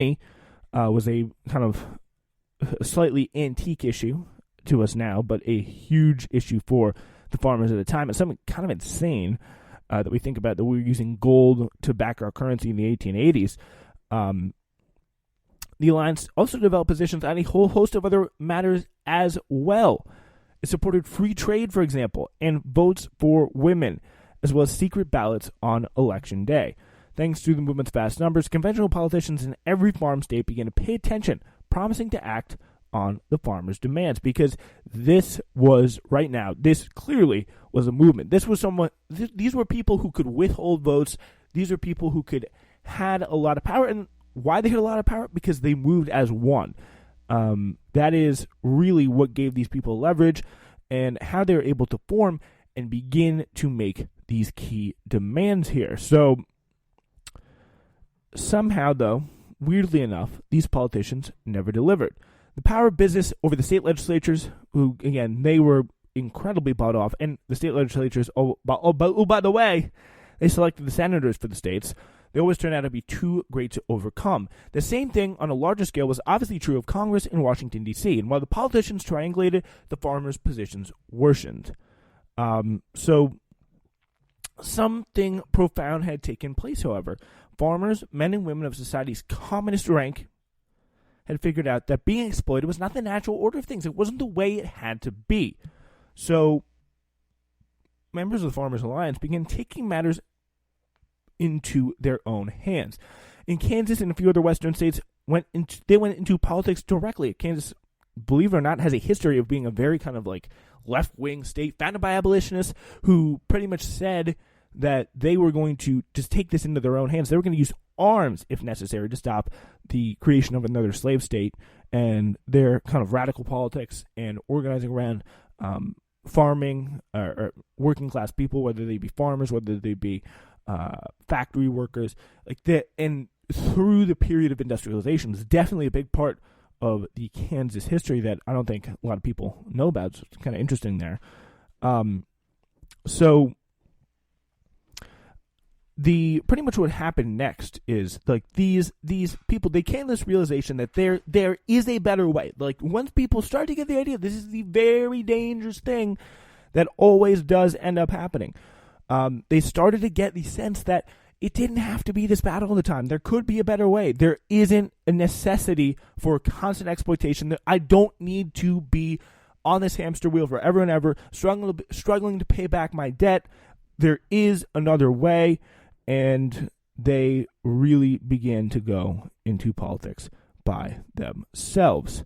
was a kind of a slightly antique issue to us now, but a huge issue for the farmers at the time. It's something kind of insane that we think about, that we were using gold to back our currency in the 1880s. The alliance also developed positions on a whole host of other matters as well. It supported free trade, for example, and votes for women, as well as secret ballots on election day. Thanks to the movement's vast numbers, conventional politicians in every farm state began to pay attention, promising to act on the farmers' demands, because this was, right now, this clearly was a movement. This was someone, these were people who could withhold votes. These are people who had a lot of power. And why they had a lot of power? Because they moved as one. That is really what gave these people leverage, and how they were able to form and begin to make these key demands here. So somehow, though, weirdly enough, these politicians never delivered. The power of business over the state legislatures, who, again, they were incredibly bought off, and the state legislatures, by the way, they selected the senators for the states. They always turned out to be too great to overcome. The same thing on a larger scale was obviously true of Congress in Washington, D.C., and while the politicians triangulated, the farmers' positions worsened. So something profound had taken place, however. Farmers, men and women of society's commonest rank, had figured out that being exploited was not the natural order of things. It wasn't the way it had to be. So members of the Farmers Alliance began taking matters into their own hands. In Kansas and a few other western states, they went into politics directly. Kansas, believe it or not, has a history of being a very kind of like left-wing state founded by abolitionists who pretty much said that they were going to just take this into their own hands. They were going to use arms, if necessary, to stop the creation of another slave state. And their kind of radical politics and organizing around farming or working class people, whether they be farmers, whether they be factory workers, like that, and through the period of industrialization, is definitely a big part of the Kansas history that I don't think a lot of people know about. So it's kind of interesting there. So the pretty much what happened next is like these people, they came to this realization that there is a better way. Like once people start to get the idea, this is the very dangerous thing that always does end up happening. They started to get the sense that it didn't have to be this bad all the time. There could be a better way. There isn't a necessity for constant exploitation. I don't need to be on this hamster wheel forever and ever, struggling to pay back my debt. There is another way, and they really began to go into politics by themselves.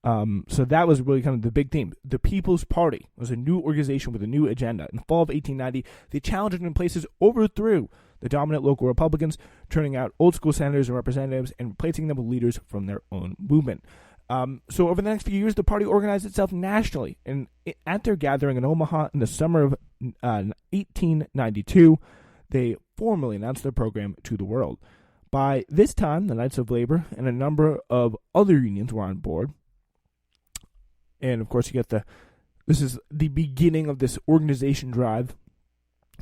So that was really kind of the big theme. The People's Party was a new organization with a new agenda. In the fall of 1890, they challenged and in places overthrew the dominant local Republicans, turning out old school senators and representatives and replacing them with leaders from their own movement. So over the next few years, the party organized itself nationally. And at their gathering in Omaha in the summer of 1892, they formally announced their program to the world. By this time, the Knights of Labor and a number of other unions were on board. And, of course, this is the beginning of this organization drive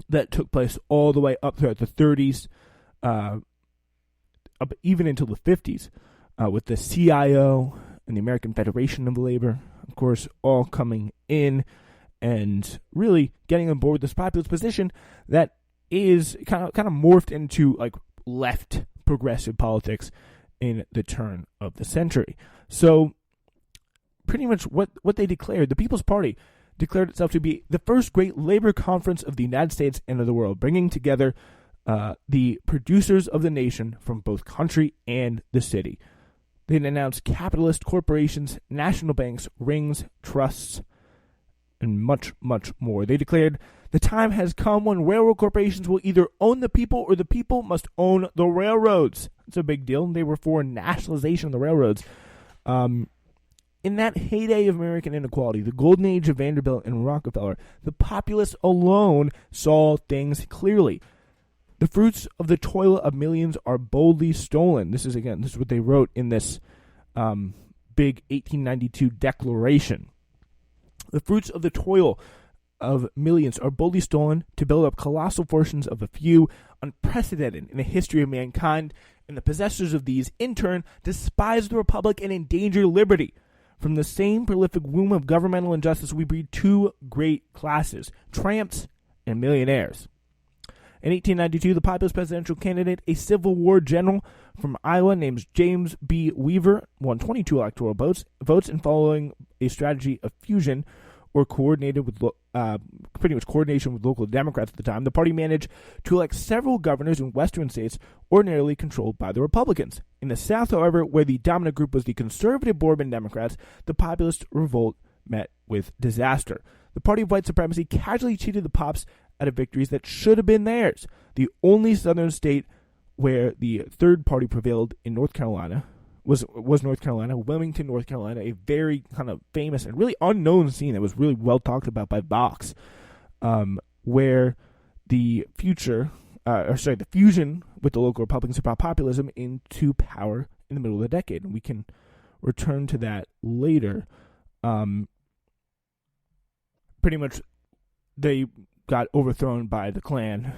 that took place all the way up throughout the 30s, up even until the 50s, with the CIO and the American Federation of Labor, of course, all coming in and really getting on board with this populist position that is kind of morphed into like left progressive politics in the turn of the century. So pretty much what they declared, the People's Party declared itself to be the first great labor conference of the United States and of the world, bringing together the producers of the nation from both country and the city. They announced capitalist corporations, national banks, rings, trusts, and much, much more. They declared the time has come when railroad corporations will either own the people or the people must own the railroads. It's a big deal. They were for nationalization of the railroads. In that heyday of American inequality, the golden age of Vanderbilt and Rockefeller, the populace alone saw things clearly. The fruits of the toil of millions are boldly stolen. This is what they wrote in this big 1892 declaration. The fruits of the toil of millions are boldly stolen to build up colossal fortunes of a few, unprecedented in the history of mankind, and the possessors of these, in turn, despise the republic and endanger liberty. From the same prolific womb of governmental injustice, we breed two great classes, tramps and millionaires. In 1892, the populist presidential candidate, a Civil War general from Iowa named James B. Weaver, won 22 electoral votes, and following a strategy of fusion or coordinated with pretty much coordination with local Democrats at the time, the party managed to elect several governors in western states ordinarily controlled by the Republicans. In the South, however, where the dominant group was the conservative Bourbon Democrats, the populist revolt met with disaster. The party of white supremacy casually cheated the Pops out of victories that should have been theirs. The only southern state where the third party prevailed in North Carolina was North Carolina, Wilmington, North Carolina, a very kind of famous and really unknown scene that was really well talked about by Vox, where the fusion with the local Republicans brought populism into power in the middle of the decade. And we can return to that later. Pretty much, they got overthrown by the Klan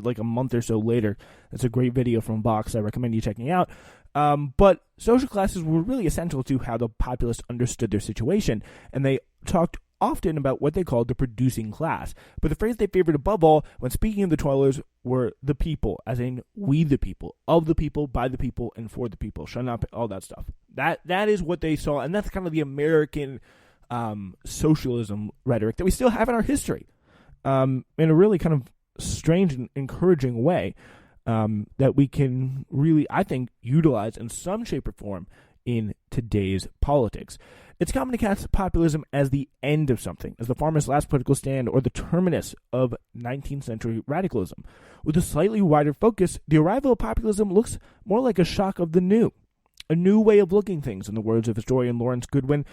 like a month or so later. That's a great video from Vox I recommend you checking out. But social classes were really essential to how the populists understood their situation, and they talked often about what they called the producing class. But the phrase they favored above all when speaking of the toilers were the people, as in we the people, of the people, by the people, and for the people. Shut up, all that stuff. That is what they saw, and that's kind of the American socialism rhetoric that we still have in our history, in a really kind of strange and encouraging way, that we can really, I think, utilize in some shape or form in today's politics. It's common to cast populism as the end of something, as the farmer's last political stand, or the terminus of 19th century radicalism. With a slightly wider focus, the arrival of populism looks more like a shock of the new, a new way of looking things, in the words of historian Lawrence Goodwin,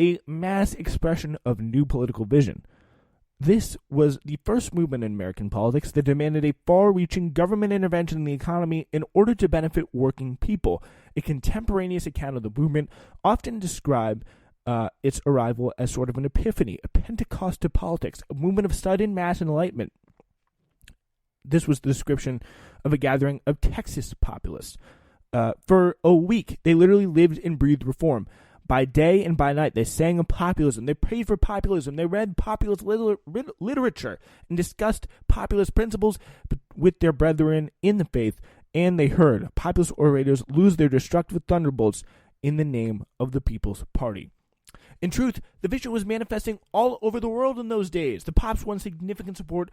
a mass expression of new political vision. This was the first movement in American politics that demanded a far-reaching government intervention in the economy in order to benefit working people. A contemporaneous account of the movement often described its arrival as sort of an epiphany, a Pentecost to politics, a movement of sudden mass enlightenment. This was the description of a gathering of Texas populists. For a week, they literally lived and breathed reform. By day and by night, they sang of populism. They prayed for populism. They read populist literature and discussed populist principles with their brethren in the faith. And they heard populist orators lose their destructive thunderbolts in the name of the People's Party. In truth, the vision was manifesting all over the world in those days. The Pops won significant support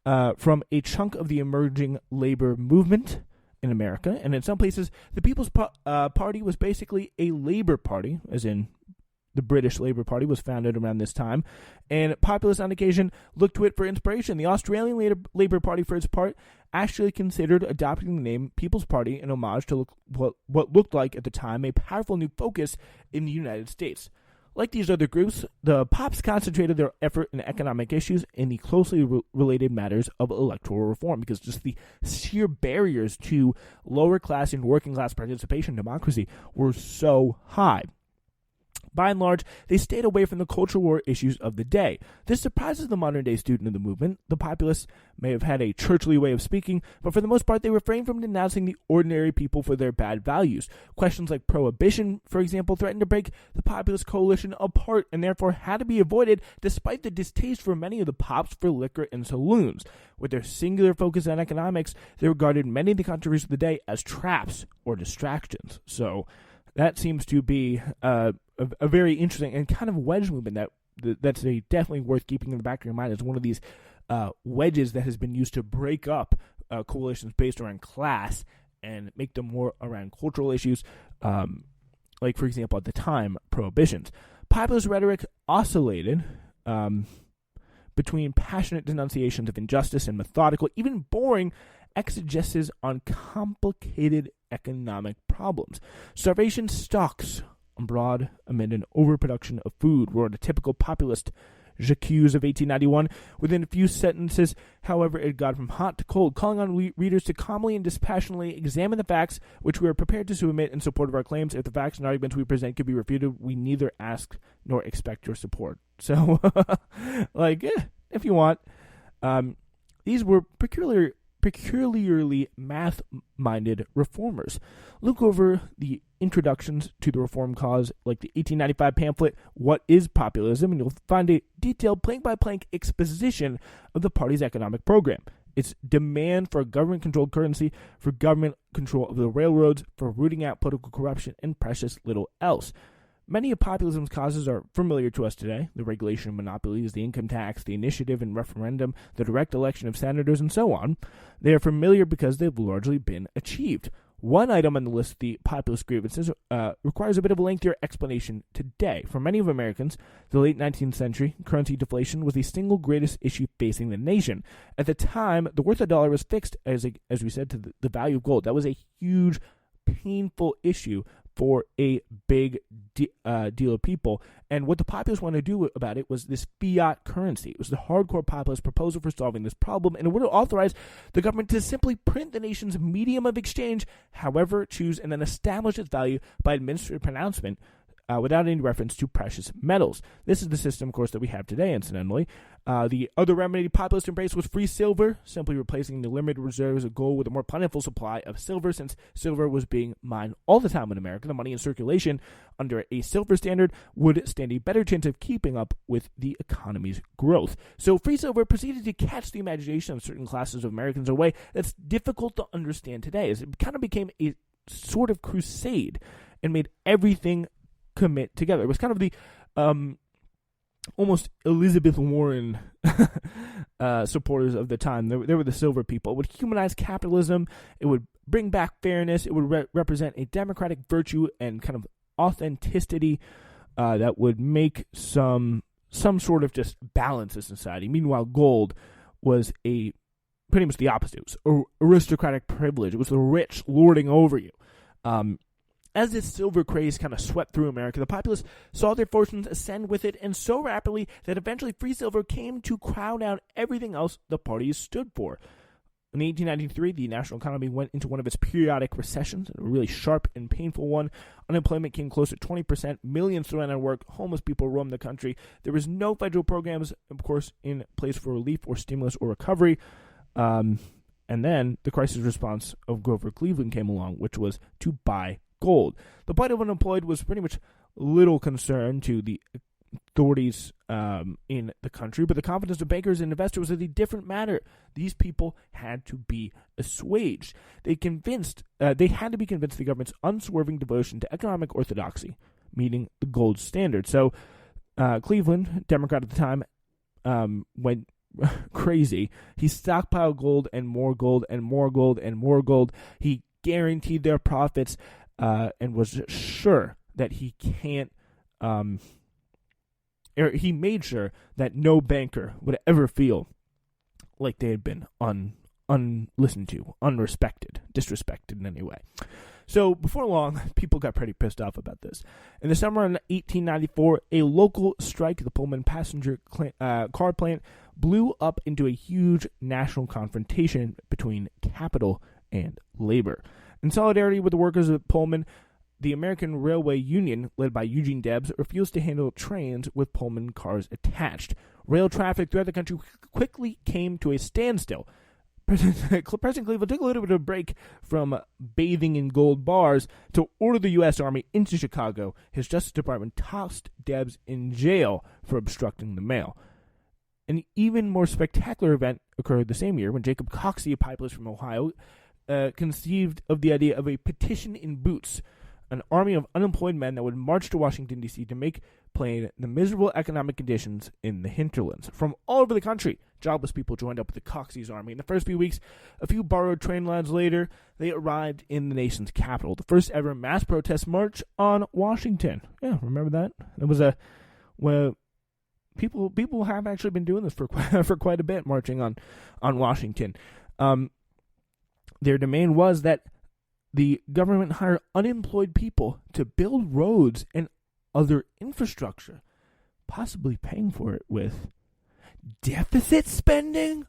from a chunk of the emerging labor movement in America, and in some places, the People's Party was basically a labor party, as in the British Labour Party was founded around this time, and populists on occasion looked to it for inspiration. The Australian Labour Party, for its part, actually considered adopting the name People's Party in homage to what looked like at the time a powerful new focus in the United States. Like these other groups, the Pops concentrated their effort in economic issues in the closely related matters of electoral reform, because just the sheer barriers to lower class and working class participation in democracy were so high. By and large, they stayed away from the cultural war issues of the day. This surprises the modern-day student of the movement. The populists may have had a churchly way of speaking, but for the most part, they refrained from denouncing the ordinary people for their bad values. Questions like prohibition, for example, threatened to break the populist coalition apart and therefore had to be avoided, despite the distaste for many of the Pops for liquor and saloons. With their singular focus on economics, they regarded many of the controversies of the day as traps or distractions. So that seems to be a very interesting and kind of wedge movement that's definitely worth keeping in the back of your mind as one of these wedges that has been used to break up coalitions based around class and make them more around cultural issues, like, for example, at the time, prohibitions. Populist rhetoric oscillated between passionate denunciations of injustice and methodical, even boring, exegesis on complicated economic problems. Starvation stalks abroad amid an overproduction of food, roared a typical populist j'accuse of 1891. Within a few sentences, however, it got from hot to cold, calling on readers to calmly and dispassionately examine the facts, which we are prepared to submit in support of our claims. If the facts and arguments we present could be refuted, we neither ask nor expect your support. So, if you want, these were peculiar peculiarly math-minded reformers. Look over the introductions to the reform cause, like the 1895 pamphlet, What is Populism? And you'll find a detailed plank-by-plank exposition of the party's economic program. Its demand for a government-controlled currency, for government control of the railroads, for rooting out political corruption, and precious little else. Many of populism's causes are familiar to us today: the regulation of monopolies, the income tax, the initiative and referendum, the direct election of senators, and so on. They are familiar because they've largely been achieved. One item on the list of the populist grievances requires a bit of a lengthier explanation today. For many of Americans, the late 19th century, currency deflation was the single greatest issue facing the nation. At the time, the worth of the dollar was fixed, as we said, to the value of gold. That was a huge, painful issue for a big deal of people. And what the populists wanted to do about it was this fiat currency. It was the hardcore populist proposal for solving this problem, and it would have authorized the government to simply print the nation's medium of exchange however it choose, and then establish its value by administrative pronouncement without any reference to precious metals. This is the system, of course, that we have today, incidentally. The other remedy populist embraced was free silver, simply replacing the limited reserves of gold with a more plentiful supply of silver. Since silver was being mined all the time in America, the money in circulation under a silver standard would stand a better chance of keeping up with the economy's growth. So free silver proceeded to catch the imagination of certain classes of Americans in a way that's difficult to understand today, as it kind of became a sort of crusade and made everything commit together. It was kind of the almost Elizabeth Warren supporters of the time. They were the silver people. It would humanize capitalism. It would bring back fairness. It would represent a democratic virtue and kind of authenticity that would make some sort of just balance in society. Meanwhile, gold was pretty much the opposite. It was aristocratic privilege. It was the rich lording over you. As this silver craze kind of swept through America, the populace saw their fortunes ascend with it, and so rapidly that eventually free silver came to crowd out everything else the party stood for. In 1893, the national economy went into one of its periodic recessions, a really sharp and painful one. Unemployment came close to 20%, millions threw out of work, homeless people roamed the country. There was no federal programs, of course, in place for relief or stimulus or recovery. And then the crisis response of Grover Cleveland came along, which was to buy gold. The plight of unemployed was pretty much little concern to the authorities in the country, but the confidence of bankers and investors was a different matter. These people had to be assuaged. They had to be convinced the government's unswerving devotion to economic orthodoxy, meaning the gold standard. So Cleveland, Democrat at the time, went crazy. He stockpiled gold and more gold and more gold and more gold. He guaranteed their profits and was sure that he made sure that no banker would ever feel like they had been unlistened to, unrespected, disrespected in any way. So before long, people got pretty pissed off about this. In the summer of 1894, a local strike at the Pullman passenger car plant blew up into a huge national confrontation between capital and labor. In solidarity with the workers of Pullman, the American Railway Union, led by Eugene Debs, refused to handle trains with Pullman cars attached. Rail traffic throughout the country quickly came to a standstill. President Cleveland took a little bit of a break from bathing in gold bars to order the U.S. Army into Chicago. His Justice Department tossed Debs in jail for obstructing the mail. An even more spectacular event occurred the same year when Jacob Coxey, a populist from Ohio, conceived of the idea of a petition in boots, an army of unemployed men that would march to Washington, D.C. to make plain the miserable economic conditions in the hinterlands. From all over the country, jobless people joined up with the Coxey's army. In the first few weeks, a few borrowed train lines later, they arrived in the nation's capital. The first ever mass protest march on Washington. Yeah, remember that? It was people have actually been doing this for quite a bit, marching on Washington. Their demand was that the government hire unemployed people to build roads and other infrastructure, possibly paying for it with deficit spending.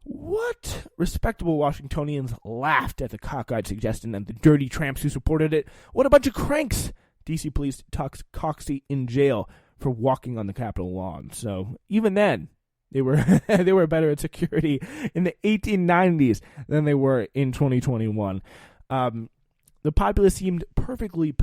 What? Respectable Washingtonians laughed at the cockeyed suggestion and the dirty tramps who supported it. What a bunch of cranks! D.C. police tucked Coxey in jail for walking on the Capitol lawn. So even then, They were they were better at security in the 1890s than they were in 2021. The populace seemed perfectly